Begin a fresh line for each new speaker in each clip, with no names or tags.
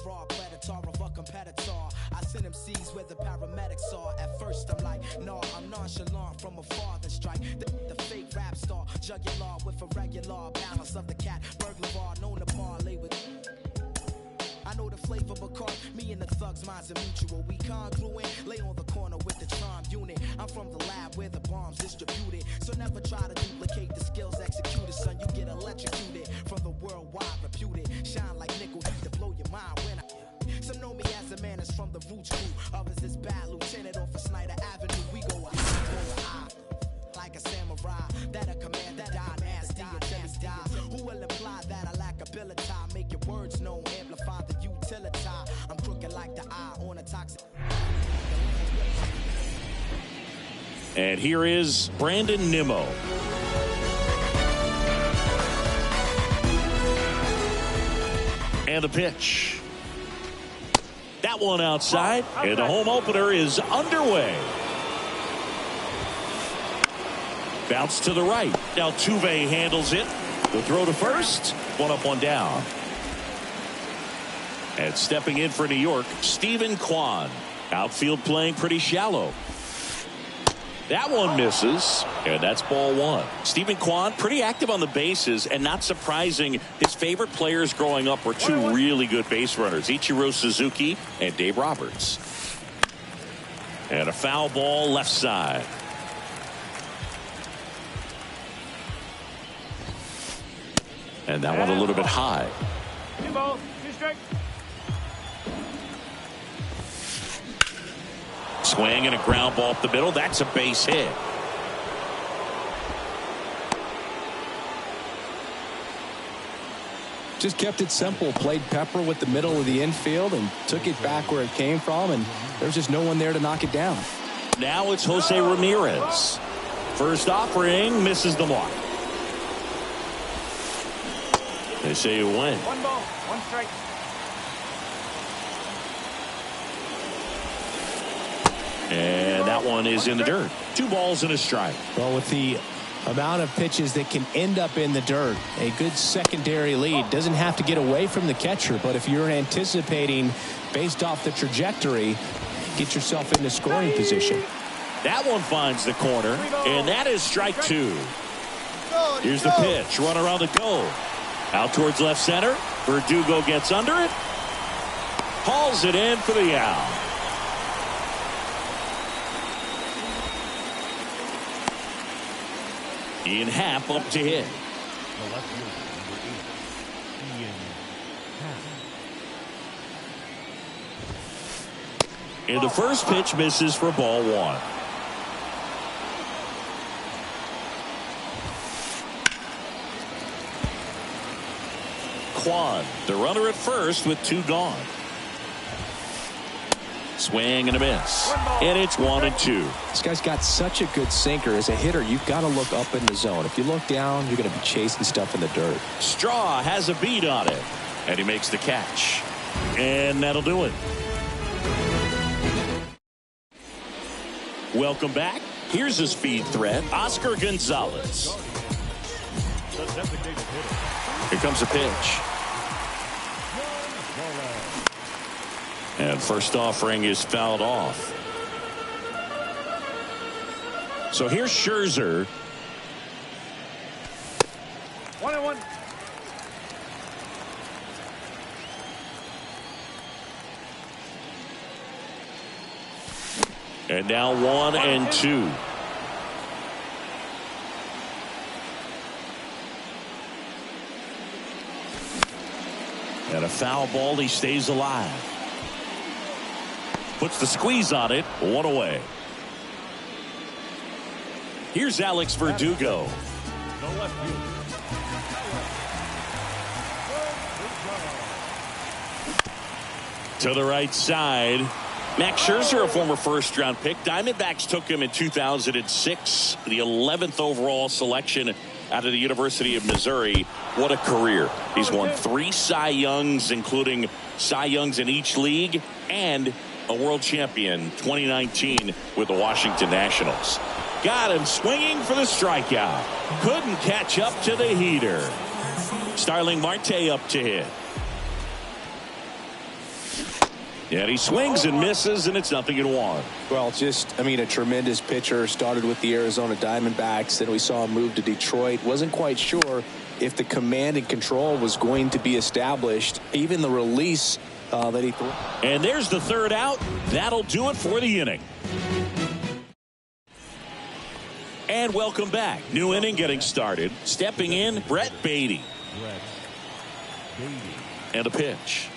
raw predator of a competitor. I send them seas where the paramedics are. At first I'm like, no, I'm nonchalant from afar. Then strike the fake rap star, jugular with a regular balance of the cat burglar, known to parlay with. I know the flavor of a card, me and the thugs, minds are mutual. We congruent, lay on the corner with the charm unit. I'm from the lab where the bombs distributed. So never try to duplicate the skills executed, son. You get electrocuted from the worldwide reputed. Shine like nickel, to blow your mind when I. Some know me as a man that's from the roots crew. Others is bad lieutenant off of Snyder Avenue. We go eye like a samurai. That a command that die nasty attempts die. Who will imply that I lack ability? Make your words known, amplify the utility. I'm crooked like the eye on a toxic.
And here is Brandon Nimmo. And the pitch. That one outside, and the home opener is underway. Bounce to the right. Now Altuve handles it. The throw to first. One up, one down. And stepping in for New York, Steven Kwan. Outfield playing pretty shallow. That one misses, and that's ball one. Steven Kwan, pretty active on the bases, and not surprising, his favorite players growing up were two really good base runners, Ichiro Suzuki and Dave Roberts. And a foul ball left side. And that one a little bit high.
2 balls, 2 strikes.
Swing and a ground ball up the middle. That's a base hit.
Just kept it simple. Played pepper with the middle of the infield and took it back where it came from. And there's just no one there to knock it down.
Now it's Jose Ramirez. First offering misses the mark. They say you win.
1 ball, 1 strike.
And that one is in the dirt. 2 balls and a strike.
Well, with the amount of pitches that can end up in the dirt, a good secondary lead doesn't have to get away from the catcher. But if you're anticipating based off the trajectory, get yourself into scoring position.
That one finds the corner, and that is strike 2. Here's the pitch. Runner on the go. Out towards left center. Verdugo gets under it. Hauls it in for the out. Ian Happ up to hit. And the first pitch misses for ball 1. Kwan, the runner at first with 2 gone. Swing and a miss. And it's 1-2.
This guy's got such a good sinker. As a hitter, you've got to look up in the zone. If you look down, you're going to be chasing stuff in the dirt.
Straw has a beat on it. And he makes the catch. And that'll do it. Welcome back. Here's his speed threat, Oscar Gonzalez. Here comes a pitch. And first offering is fouled off. So here's Scherzer.
1-1.
And now 1-2. And a foul ball. He stays alive. Puts the squeeze on it. 1 away. Here's Alex Verdugo. To the right side. Max Scherzer, a former first-round pick. Diamondbacks took him in 2006, the 11th overall selection out of the University of Missouri. What a career. He's won 3 Cy Youngs, including Cy Youngs in each league, and a world champion 2019 with the Washington Nationals. Got him swinging for the strikeout. Couldn't catch up to the heater. Starling Marte up to hit. And he swings and misses, and it's 0-1.
Well, a tremendous pitcher. Started with the Arizona Diamondbacks. Then we saw him move to Detroit. Wasn't quite sure if the command and control was going to be established. Even the release that he threw.
And there's the third out. That'll do it for the inning. And welcome back. New inning getting started. Stepping in, Brett Baty. And a pitch.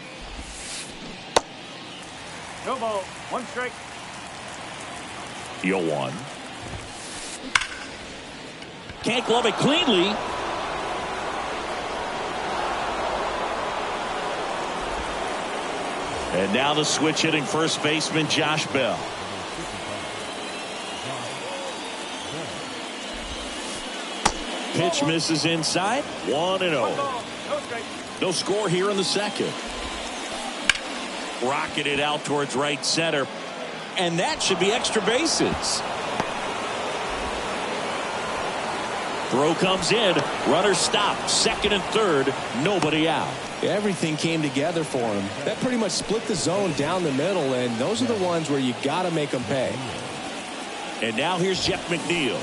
No ball. 1 strike.
0-1. Can't glove it cleanly. And now the switch hitting first baseman Josh Bell. Pitch misses inside. 1-0.
No strike.
No score here in the second. Rocketed out towards right center. And that should be extra bases. Throw comes in. Runner stopped. Second and third. Nobody out.
Everything came together for him. That pretty much split the zone down the middle, and those are the ones where you got to make them pay.
And now here's Jeff McNeil.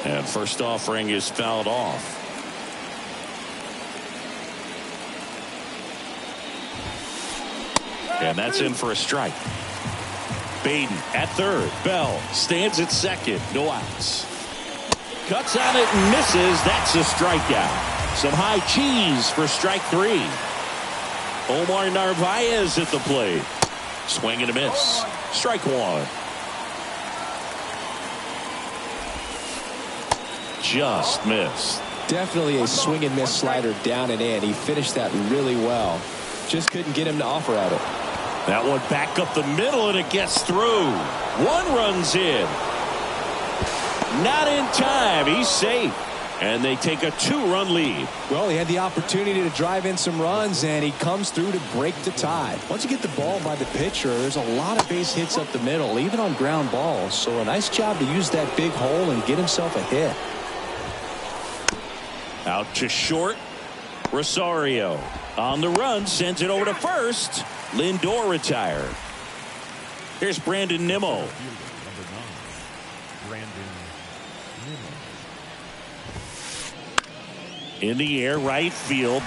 And first offering is fouled off. And that's in for a strike. Baden at third. Bell stands at second. No outs. Cuts on it and misses. That's a strikeout. Some high cheese for strike 3. Omar Narvaez at the plate. Swing and a miss. Strike 1. Just missed.
Definitely a swing and miss slider down and in. He finished that really well. Just couldn't get him to offer at it.
That one back up the middle, and it gets through. 1 runs in. Not in time. He's safe. And they take a 2-run lead.
Well, he had the opportunity to drive in some runs, and he comes through to break the tie. Once you get the ball by the pitcher, there's a lot of base hits up the middle, even on ground balls. So a nice job to use that big hole and get himself a hit.
Out to short. Rosario on the run, sends it over to first. Lindor retired. Here's Brandon Nimmo. In the air, right field.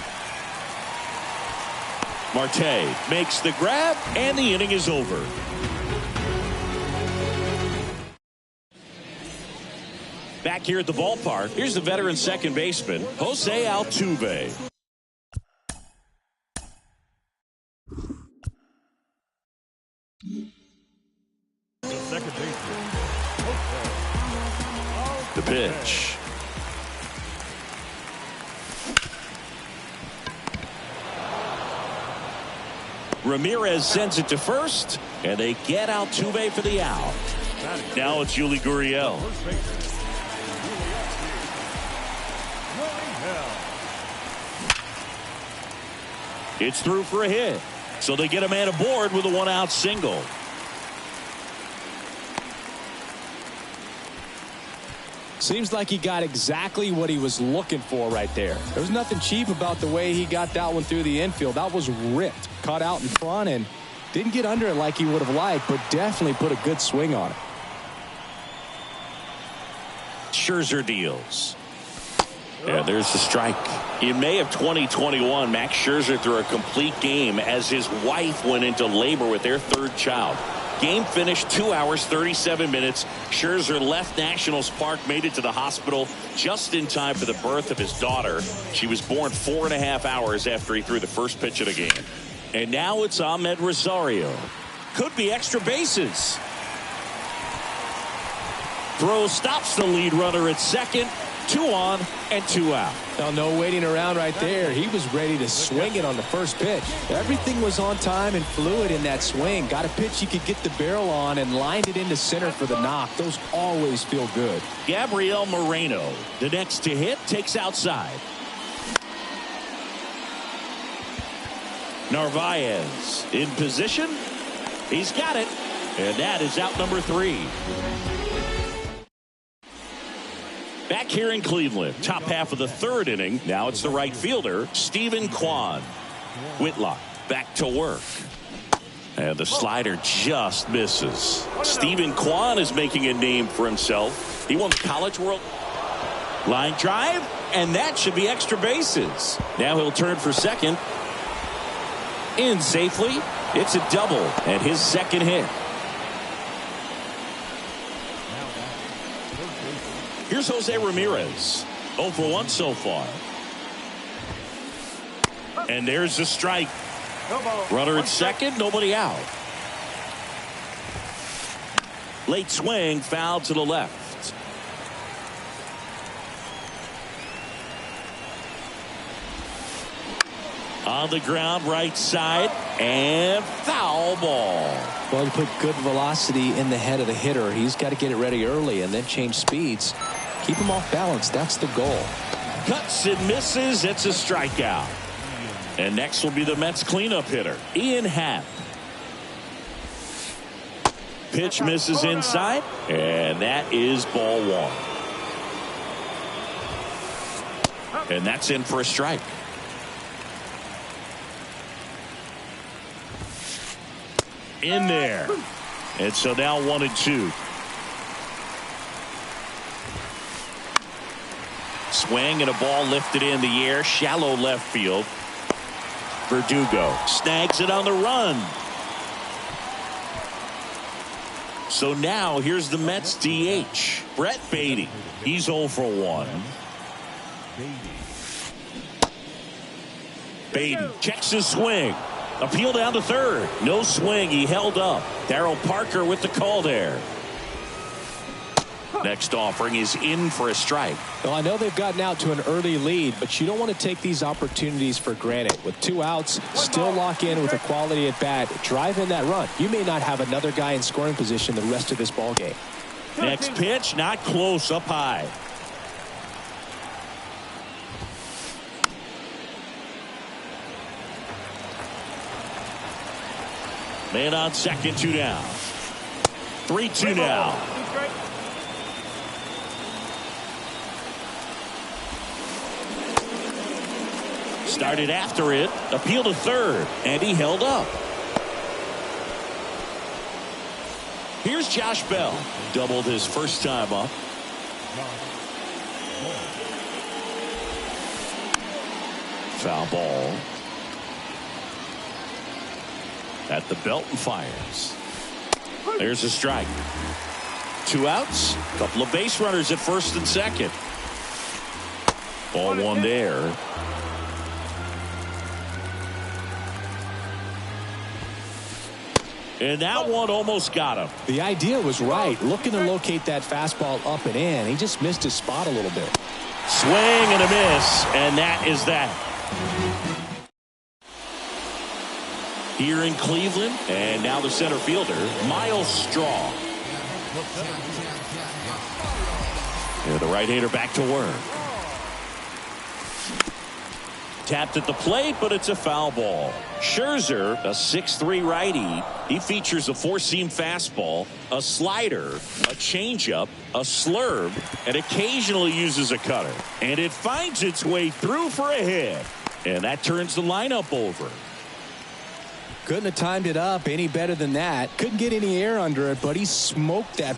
Marte makes the grab, and the inning is over. Back here at the ballpark, here's the veteran second baseman, Jose Altuve. The pitch. Ramirez sends it to first, and they get Altuve for the out. Now it's Yuli Gurriel. It's through for a hit. So they get a man aboard with a 1-out single.
Seems like he got exactly what he was looking for right there. There was nothing cheap about the way he got that one through the infield. That was ripped. Caught out in front and didn't get under it like he would have liked, but definitely put a good swing on it.
Scherzer deals. Yeah, there's the strike. In May of 2021, Max Scherzer threw a complete game as his wife went into labor with their third child. Game finished 2 hours, 37 minutes. Scherzer left Nationals Park, made it to the hospital just in time for the birth of his daughter. She was born 4.5 hours after he threw the first pitch of the game. And now it's Ahmed Rosario. Could be extra bases. Throw stops the lead runner at second. 2 on and 2 out.
Now, no waiting around right there. He was ready to swing it on the first pitch. Everything was on time and fluid in that swing. Got a pitch he could get the barrel on and lined it into center for the knock. Those always feel good.
Gabriel Moreno, the next to hit, takes outside. Narvaez in position. He's got it. And that is out number 3. Back here in Cleveland, top half of the third inning. Now it's the right fielder, Stephen Kwan. Whitlock back to work. And the slider just misses. Stephen Kwan is making a name for himself. He won the College World. Line drive, and that should be extra bases. Now he'll turn for second. In safely. It's a double and his second hit. Here's Jose Ramirez. 0 for 1 so far. And there's the strike. Runner at second, nobody out. Late swing, foul to the left. On the ground, right side, and foul ball.
Well, you put good velocity in the head of the hitter. He's got to get it ready early and then change speeds. Keep him off balance. That's the goal.
Cuts and misses. It's a strikeout. And next will be the Mets cleanup hitter, Ian Happ. Pitch misses inside, and that is ball one. And that's in for a strike. In there. And so now 1-2. Swing and a ball lifted in the air, shallow left field. Verdugo snags it on the run. So now here's the Mets DH, Brett Baty. He's 0 for 1. Baty checks his swing. Appeal down to third. No swing. He held up. Darryl Parker with the call there. Next offering is in for a strike.
Well, I know they've gotten out to an early lead, but you don't want to take these opportunities for granted. With 2 outs, still lock in with a quality at bat. Drive in that run. You may not have another guy in scoring position the rest of this ball game.
Next pitch, not close, up high. Man on second, 2 down. 3-2 now. Started after it, appeal to third, and he held up. Here's Josh Bell. Doubled his first time up. Foul ball. At the belt and fires. There's a strike. 2 outs, couple of base runners at first and second. Ball 1 there. And that one almost got him.
The idea was right. Looking to locate that fastball up and in. He just missed his spot a little bit.
Swing and a miss, and that is that. Here in Cleveland, and now the center fielder, Miles Straw. And the right-hander back to work. Tapped at the plate, but it's a foul ball. Scherzer, a 6'3" righty. He features a 4-seam fastball, a slider, a changeup, a slurve, and occasionally uses a cutter. And it finds its way through for a hit. And that turns the lineup over.
Couldn't have timed it up any better than that. Couldn't get any air under it, but he smoked that.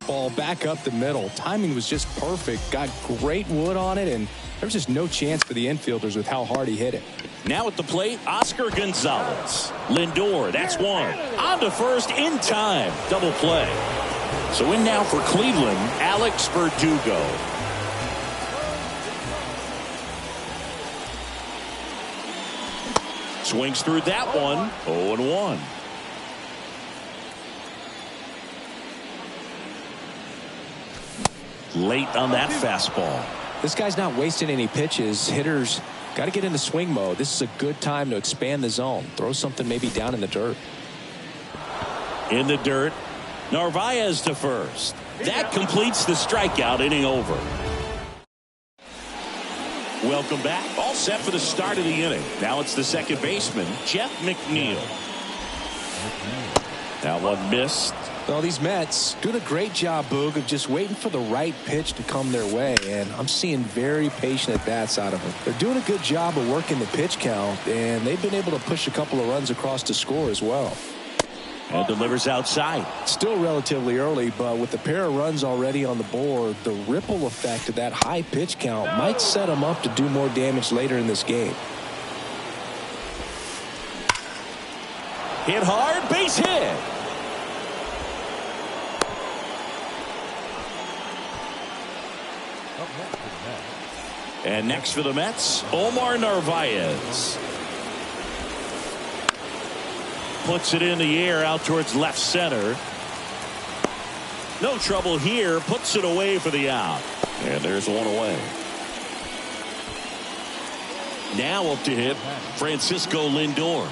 Ball back up the middle. Timing was just perfect. Got great wood on it, and there's just no chance for the infielders with how hard he hit it.
Now at the plate, Oscar Gonzalez. Lindor, that's one. On to first in time. Double play. So in now for Cleveland, Alex Verdugo. Swings through that one. 0-1. Late on that fastball.
This guy's not wasting any pitches. Hitters got to get into swing mode. This is a good time to expand the zone. Throw something maybe down in the dirt.
In the dirt. Narvaez to first. That completes the strikeout, inning over. Welcome back. All set for the start of the inning. Now it's the second baseman, Jeff McNeil. Now one missed.
Well, these Mets doing a great job, Boog, of just waiting for the right pitch to come their way, and I'm seeing very patient at-bats out of them. They're doing a good job of working the pitch count, and they've been able to push a couple of runs across to score as well.
And delivers outside.
Still relatively early, but with the pair of runs already on the board, the ripple effect of that high pitch count might set them up to do more damage later in this game.
Hit hard, base hit. And next for the Mets, Omar Narvaez. Puts it in the air out towards left center. No trouble here. Puts it away for the out. And there's one away. Now up to hit Francisco Lindor.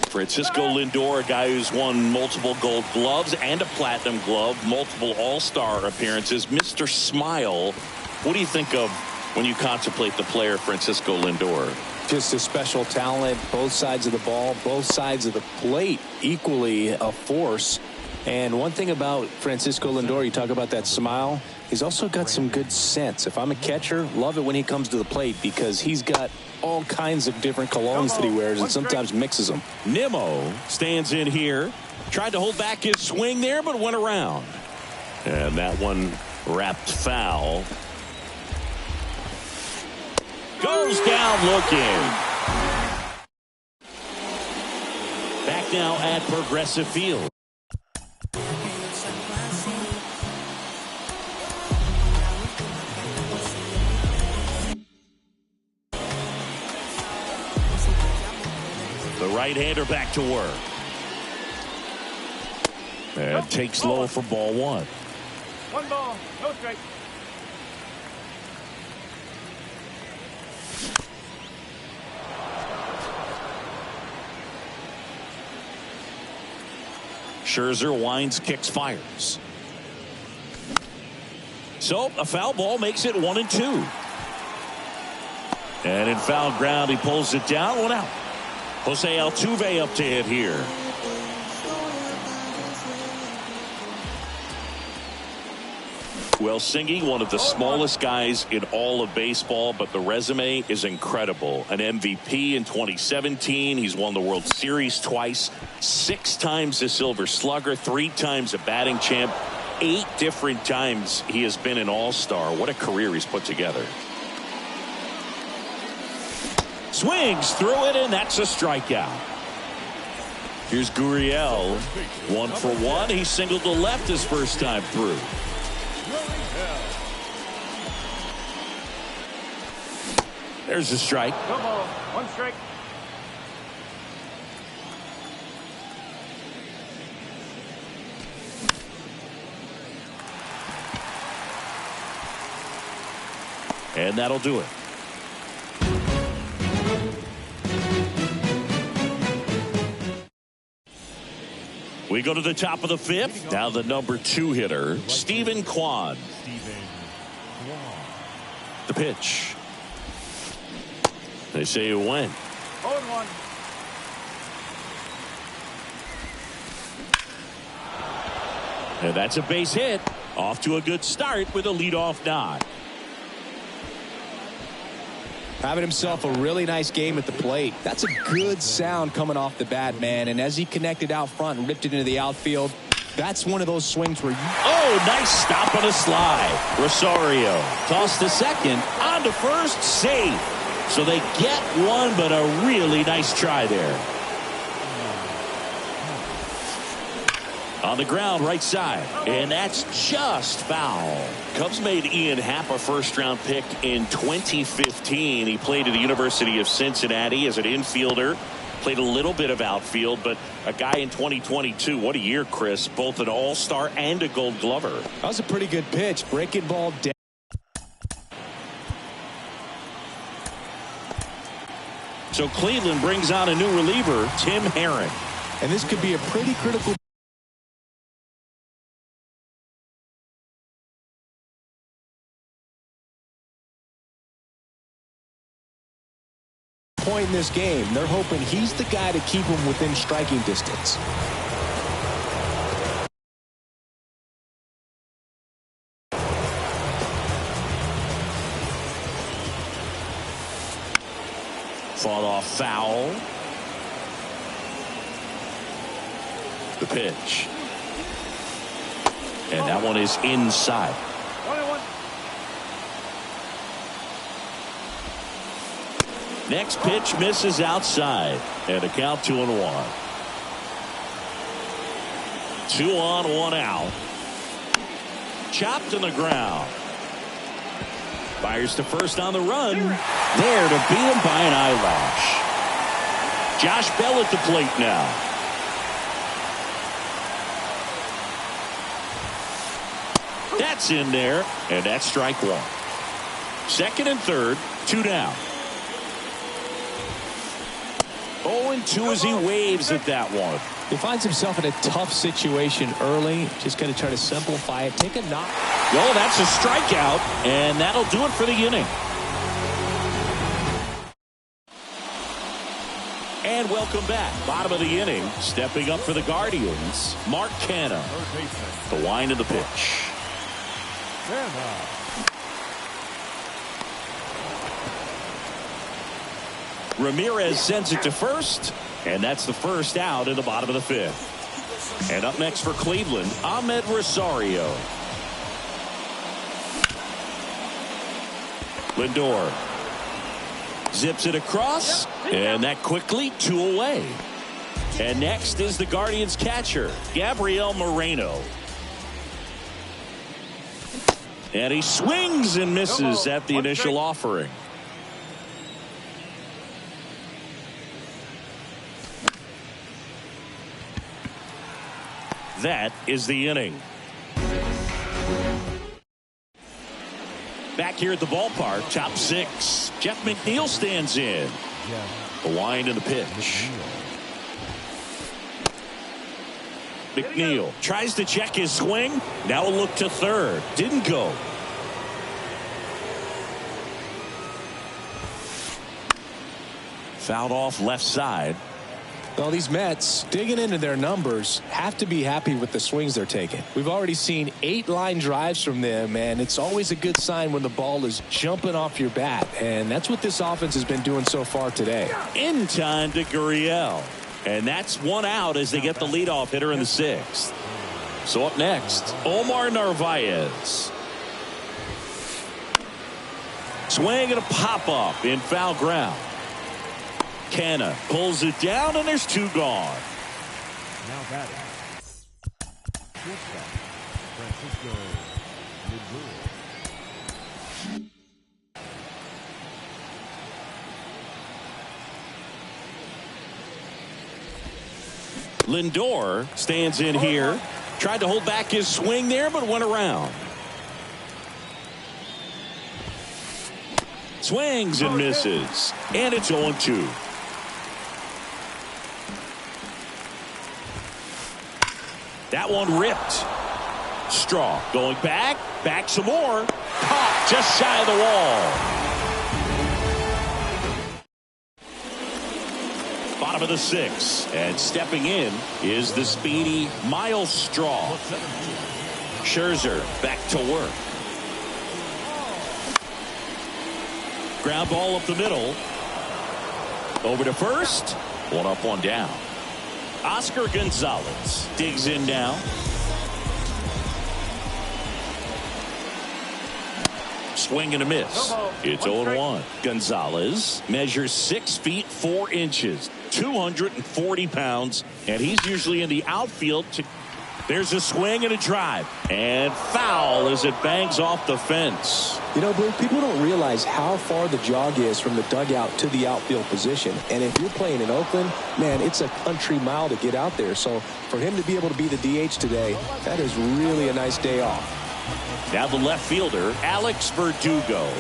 Francisco Lindor, a guy who's won multiple Gold Gloves and a Platinum Glove, multiple All-Star appearances. Mr. Smile, what do you think of when you contemplate the player Francisco Lindor?
Just a special talent, both sides of the ball, both sides of the plate, equally a force. And one thing about Francisco Lindor, you talk about that smile, he's also got some good sense. If I'm a catcher, love it when he comes to the plate because he's got all kinds of different colognes that he wears and sometimes mixes them.
Nimmo stands in here, tried to hold back his swing there, but went around. And that one wrapped foul. Goes down looking. Back now at Progressive Field. The right-hander back to work. And takes low for ball one.
1 ball, no strike.
Scherzer winds, kicks, fires. So a foul ball makes it 1-2. And in foul ground, he pulls it down. 1 out. Jose Altuve up to hit here. Well, Singy, one of the smallest guys in all of baseball, but the resume is incredible. An MVP in 2017. He's won the World Series twice, 6 times a Silver Slugger, 3 times a batting champ, 8 different times he has been an All-Star. What a career he's put together. Swings through it, and that's a strikeout. Here's Gurriel. 1 for 1. He singled to left his first time through. There's a strike.
2 ball, 1 strike.
And that'll do it. We go to the top of the 5th. Now the number 2 hitter, Stephen Kwan. The pitch. They say it went.
0-1.
And that's a base hit. Off to a good start with a leadoff nod.
Having himself a really nice game at the plate. That's a good sound coming off the bat, man. And as he connected out front and ripped it into the outfield, that's one of those swings where you...
Oh, nice stop on a slide. Rosario tossed to second, on to first, safe. So they get one, but a really nice try there. On the ground, right side, and that's just foul. Cubs made Ian Happ a first-round pick in 2015. He played at the University of Cincinnati as an infielder. Played a little bit of outfield, but a guy in 2022. What a year, Chris. Both an all-star and a gold glover.
That was a pretty good pitch. Breaking ball down.
So Cleveland brings on a new reliever, Tim Herron.
And this could be a pretty critical point in this game. They're hoping he's the guy to keep them within striking distance.
Fought off foul. The pitch. And that one is inside.
1-1.
Next pitch misses outside. And a count 2-1. 2 on, 1 out. Chopped in the ground. Fires to first on the run. There to beat him by an eyelash. Josh Bell at the plate now. That's in there, and that's strike one. Second and third, 2 down. 0-2 as he waves at that one.
He finds himself in a tough situation early. Just going to try to simplify it. Take a knock.
Oh, that's a strikeout, and that'll do it for the inning. And welcome back. Bottom of the inning. Stepping up for the Guardians, Mark Canha. The wind of the pitch. Ramirez sends it to first, and that's the first out in the bottom of the fifth. And up next for Cleveland, Ahmed Rosario. Lindor zips it across, and that quickly 2 away. And next is the Guardians catcher, Gabriel Moreno. And he swings and misses at the initial offering. That is the inning. Back here at the ballpark, top 6. Jeff McNeil stands in. The wind and the pitch. McNeil tries to check his swing. Now a look to third. Didn't go. Fouled off left side.
Well, these Mets, digging into their numbers, have to be happy with the swings they're taking. We've already seen 8 line drives from them, and it's always a good sign when the ball is jumping off your bat. And that's what this offense has been doing so far today.
In time to Gurriel. And that's 1 out as they get the leadoff hitter in the 6th. So up next, Omar Narvaez. Swing and a pop-up in foul ground. Canha pulls it down, and there's 2 gone.
Now batting. Shortstop, Francisco Lindor.
Lindor stands in here. Tried to hold back his swing there, but went around. Swings and misses. And it's 0-2. That one ripped. Straw going back some more. Caught just shy of the wall. Bottom of the 6th, and stepping in is the speedy Miles Straw. Scherzer back to work. Ground ball up the middle. Over to first. 1 up, 1 down. Oscar Gonzalez digs in now. Swing and a miss. It's 0-1. Gonzalez measures 6 feet 4 inches, 240 pounds, and he's usually in the outfield. There's a swing and a drive, and foul as it bangs off the fence.
You know, Blue, people don't realize how far the jog is from the dugout to the outfield position. And if you're playing in Oakland, man, it's a country mile to get out there. So for him to be able to be the DH today, that is really a nice day off.
Now the left fielder, Alex Verdugo.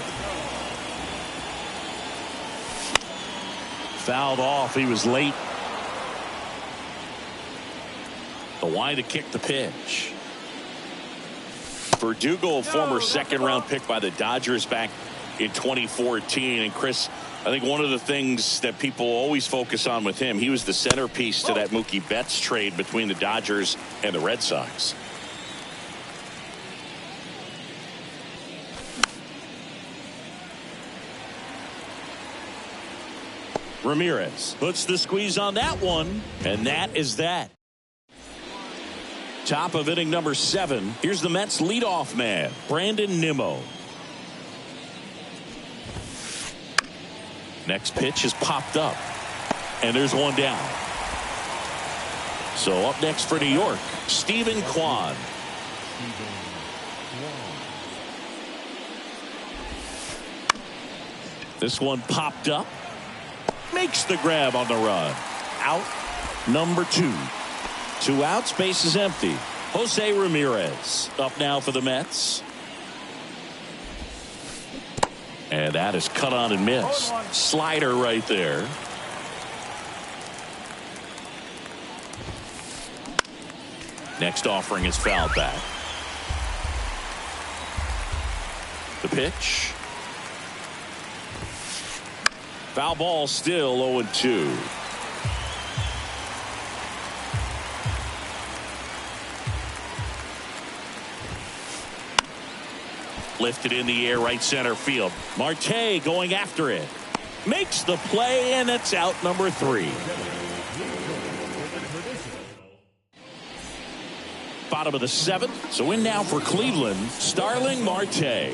Fouled off. He was late. The wind to kick the pitch. Verdugo, a former second-round pick by the Dodgers back in 2014. And Chris, I think one of the things that people always focus on with him, he was the centerpiece to that Mookie Betts trade between the Dodgers and the Red Sox. Ramirez puts the squeeze on that one, and that is that. Top of inning number 7. Here's the Mets leadoff man, Brandon Nimmo. Next pitch is popped up, and there's one down. So up next for New York, Steven Kwan. This one popped up. Makes the grab on the run. Out number 2. 2 outs, base is empty. Jose Ramirez up now for the Mets. And that is cut on and missed. Slider right there. Next offering is fouled back. The pitch. Foul ball, still 0-2. Lifted in the air, right center field. Marte going after it. Makes the play, and it's out number 3. Bottom of the 7th. So in now for Cleveland, Starling Marte.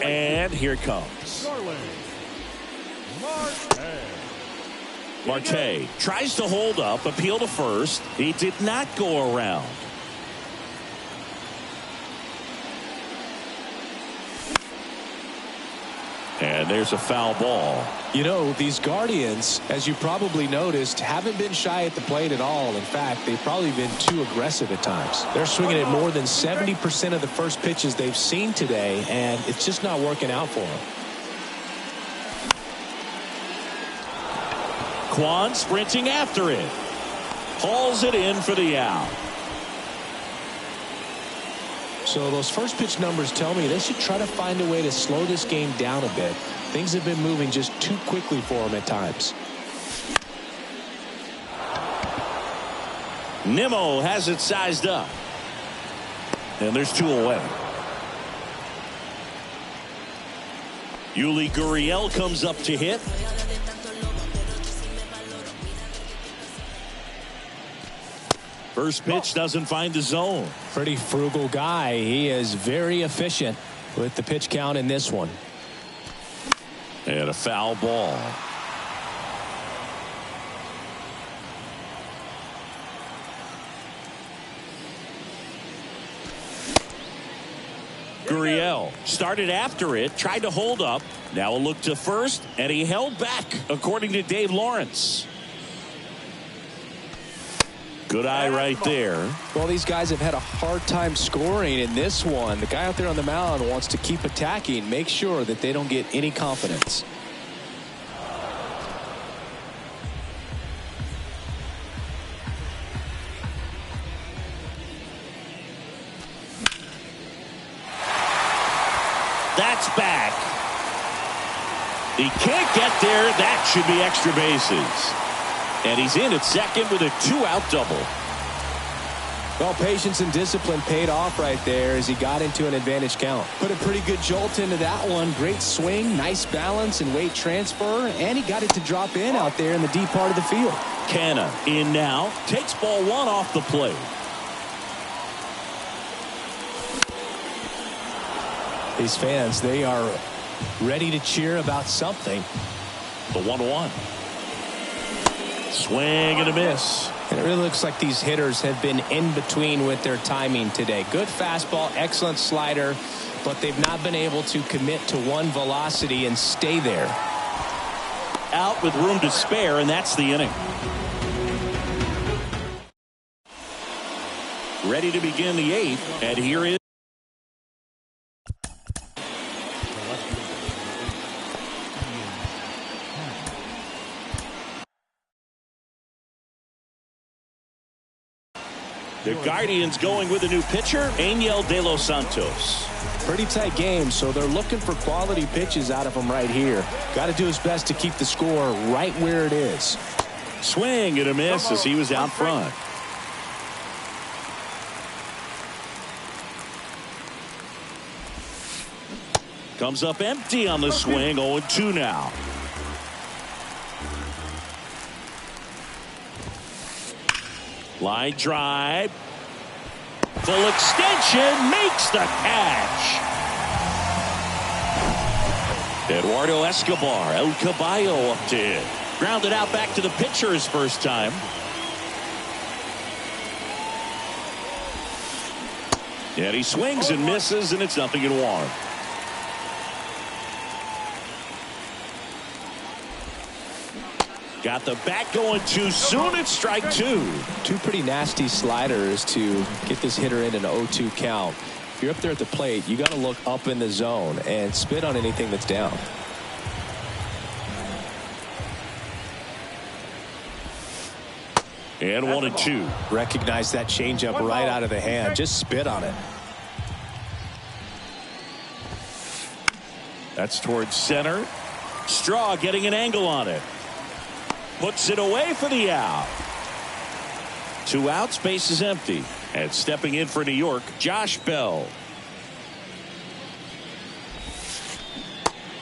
And here it comes. Marte tries to hold up, appeal to first. He did not go around. And there's a foul ball.
You know, these Guardians, as you probably noticed, haven't been shy at the plate at all. In fact, they've probably been too aggressive at times. They're swinging at more than 70% of the first pitches they've seen today, and it's just not working out for them.
Kwan sprinting after it. Hauls it in for the out.
So those first pitch numbers tell me they should try to find a way to slow this game down a bit. Things have been moving just too quickly for them at times.
Nimmo has it sized up. And there's 2 away. Yuli Gurriel comes up to hit. First pitch doesn't find the zone.
Pretty frugal guy. He is very efficient with the pitch count in this one.
And a foul ball. Gurriel started after it, tried to hold up. Now a look to first, and he held back, according to Dave Lawrence. Good eye right there.
Well, these guys have had a hard time scoring in this one. The guy out there on the mound wants to keep attacking, make sure that they don't get any confidence.
That's back. He can't get there. That should be extra bases. And he's in at second with a 2-out double.
Well, patience and discipline paid off right there as he got into an advantage count. Put a pretty good jolt into that one. Great swing, nice balance and weight transfer, and he got it to drop in out there in the deep part of the field.
Canna in now, takes ball 1 off the plate.
These fans, they are ready to cheer about something.
The 1-1. Swing and a miss.
And it really looks like these hitters have been in between with their timing today. Good fastball, excellent slider, but they've not been able to commit to one velocity and stay there.
Out with room to spare, and that's the inning. Ready to begin the 8th, and here is The Guardians going with a new pitcher, Angel De Los Santos.
Pretty tight game, so they're looking for quality pitches out of him right here. Got to do his best to keep the score right where it is.
Swing and a miss as he was out front. Comes up empty on the swing, 0-2 now. Line drive. Full extension, makes the catch. Eduardo Escobar, El Caballo up to hit. Grounded out back to the pitcher his first time. And he swings and misses, and it's 0-1. Got the bat going too soon. It's strike two.
Two pretty nasty sliders to get this hitter in an 0-2 count. If you're up there at the plate, you got to look up in the zone and spit on anything that's down.
And 1-2.
Recognize that changeup right out of the hand. Just spit on it.
That's towards center. Straw getting an angle on it. Puts it away for the out. 2 outs, base is empty. And stepping in for New York, Josh Bell.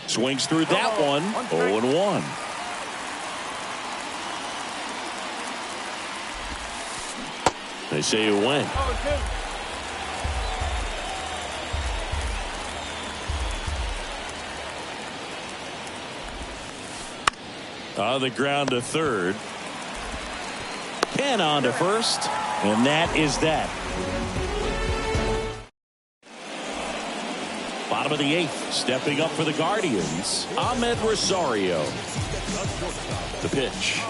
Swings through that one. 0-1. They say you win. On the ground to third. Ken on to first. And that is that. Bottom of the 8th. Stepping up for the Guardians, Ahmed Rosario. The pitch.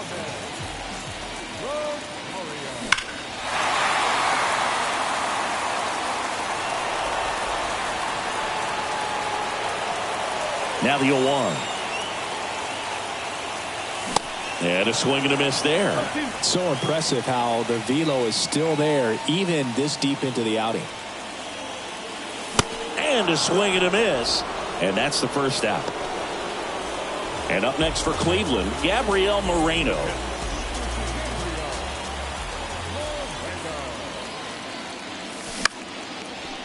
Now the 0-1. And a swing and a miss there.
So impressive how the velo is still there even this deep into the outing.
And a swing and a miss. And that's the first out. And up next for Cleveland, Gabriel Moreno.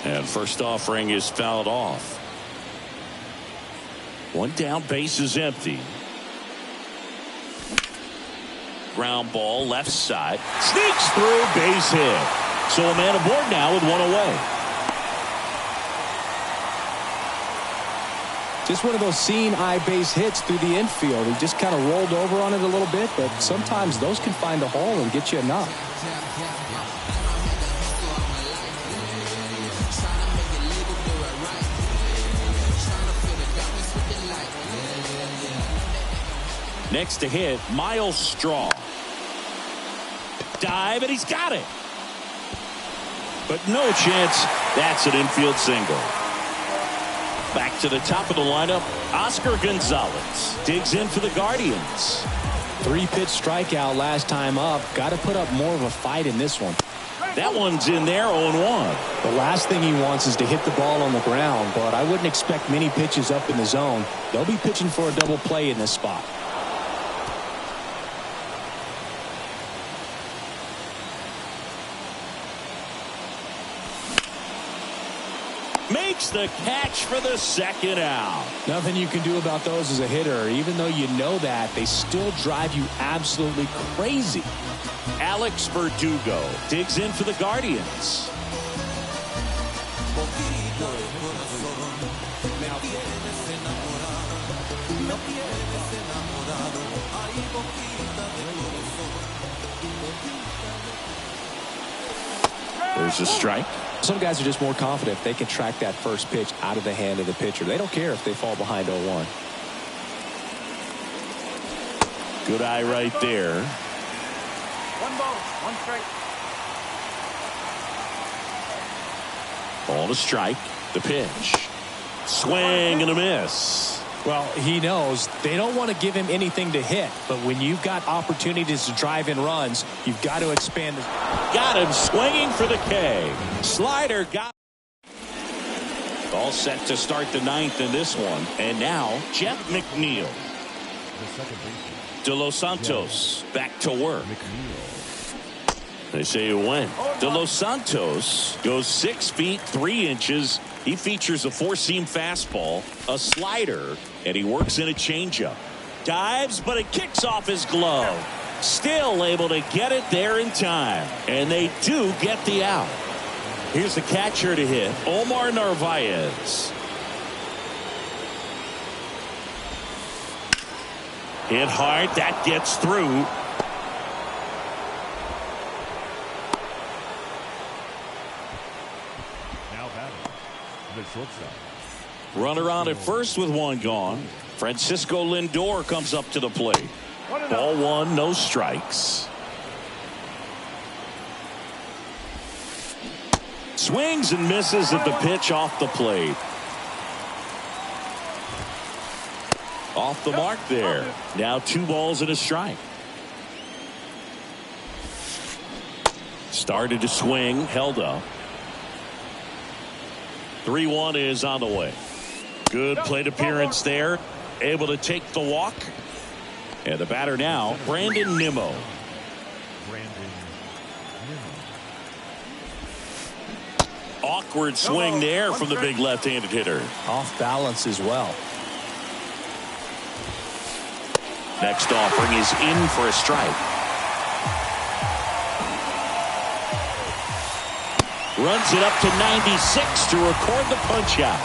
And first offering is fouled off. One down, base is empty. Ground ball left side. Sneaks through, base hit. So a man aboard now with one away.
Just one of those seeing eye base hits through the infield. He just kind of rolled over on it a little bit, but sometimes those can find a hole and get you a knock.
Next to hit, Miles Straw. Dive, and he's got it. But no chance. That's an infield single. Back to the top of the lineup, Oscar Gonzalez digs in for the Guardians.
3-pitch strikeout last time up. Got to put up more of a fight in this one.
That one's in there, 0-1.
The last thing he wants is to hit the ball on the ground, but I wouldn't expect many pitches up in the zone. They'll be pitching for a double play in this spot.
Makes the catch for the second out.
Nothing you can do about those as a hitter. Even though you know that, they still drive you absolutely crazy.
Alex Verdugo digs in for the Guardians. There's a strike.
Some guys are just more confident they can track that first pitch out of the hand of the pitcher. They don't care if they fall behind 0-1.
Good eye right there.
1 ball, 1 strike.
Ball to strike. The pitch. Swing and a miss.
Well, he knows they don't want to give him anything to hit, but when you've got opportunities to drive in runs, you've got to expand.
Got him swinging for the K. Slider got. All set to start the ninth in this one. And now, Jeff McNeil.
The second baseman.
De Los Santos back to work.
McNeil.
They say it went. De Los Santos goes 6 feet 3 inches. He features a four-seam fastball, a slider, and he works in a changeup. Dives, but it kicks off his glove. Still able to get it there in time. And they do get the out. Here's the catcher to hit, Omar Narvaez. Hit hard, that gets through.
Now batting. The shortstop.
Runner on at first with one gone. Francisco Lindor comes up to the plate. Ball one, no strikes. Swings and misses at the pitch off the plate. Off the mark there. Now 2 balls and a strike. Started to swing, held up. 3-1 is on the way. Good plate appearance there. Able to take the walk. And the batter now, Brandon Nimmo. Awkward swing there from the big left-handed hitter.
Off balance as well.
Next offering is in for a strike. Runs it up to 96 to record the punch out.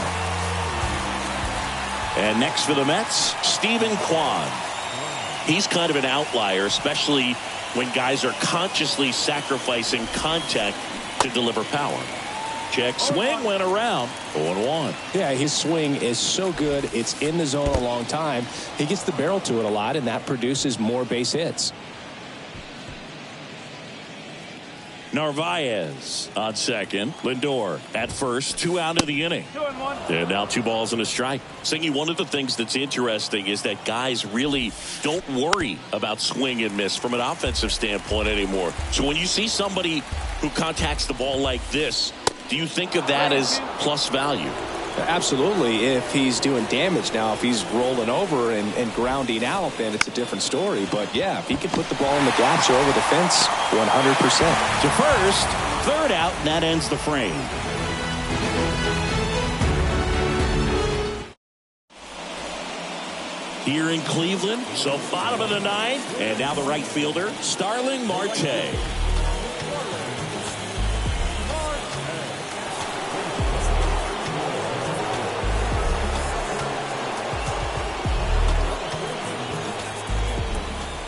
And next for the Mets, Stephen Kwan. He's kind of an outlier, especially when guys are consciously sacrificing contact to deliver power. Check swing, went around. 0-1.
Yeah, his swing is so good. It's in the zone a long time. He gets the barrel to it a lot, and that produces more base hits.
Narvaez on second. Lindor at first. 2 out of the inning.
2-1.
And now 2 balls and a strike. Singy, one of the things that's interesting is that guys really don't worry about swing and miss from an offensive standpoint anymore. So when you see somebody who contacts the ball like this, do you think of that as plus value?
Absolutely, if he's doing damage. Now, if he's rolling over and grounding out, then it's a different story. But, yeah, if he can put the ball in the gaps or over the fence, 100%.
To first, third out, and that ends the frame. Here in Cleveland, so bottom of the ninth, and now the right fielder, Starling Marte.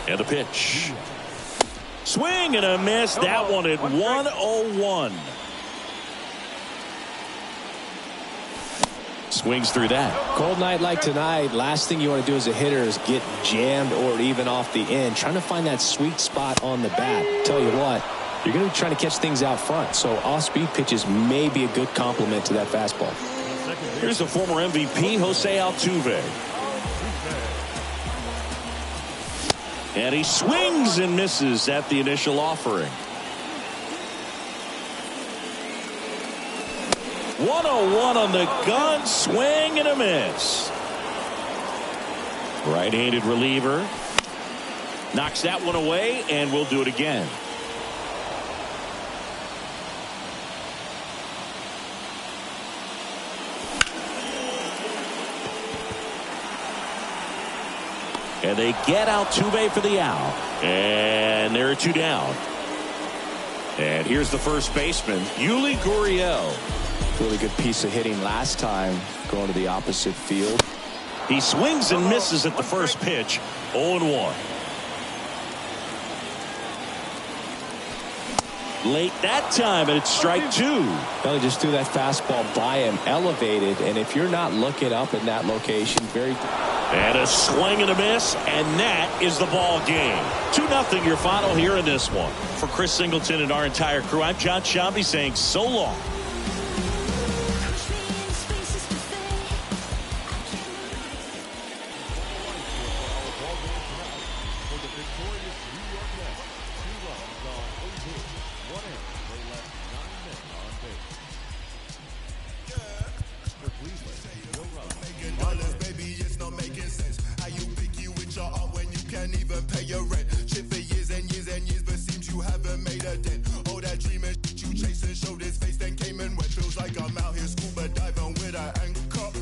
And the pitch. Swing and a miss. That one at 101. Swings through that.
Cold night like tonight, last thing you want to do as a hitter is get jammed or even off the end. Trying to find that sweet spot on the bat. Tell you what, you're going to be trying to catch things out front. So off-speed pitches may be a good complement to that fastball.
Here's the former MVP, Jose Altuve. And he swings and misses at the initial offering. 101 on the gun, swing and a miss. Right-handed reliever. Knocks that one away, and we'll do it again. And they get Altuve for the out. And there are 2 down. And here's the first baseman, Yuli Gurriel.
Really good piece of hitting last time, going to the opposite field.
He swings and misses at the first pitch. 0-1. Late that time, and it's strike 2.
Well, he just threw that fastball by him, elevated, and if you're not looking up in that location, very.
And a swing and a miss, and that is the ball game. 2-0 your final here in this one. For Chris Singleton and our entire crew, I'm John Shambi saying so long.
can't even pay your rent.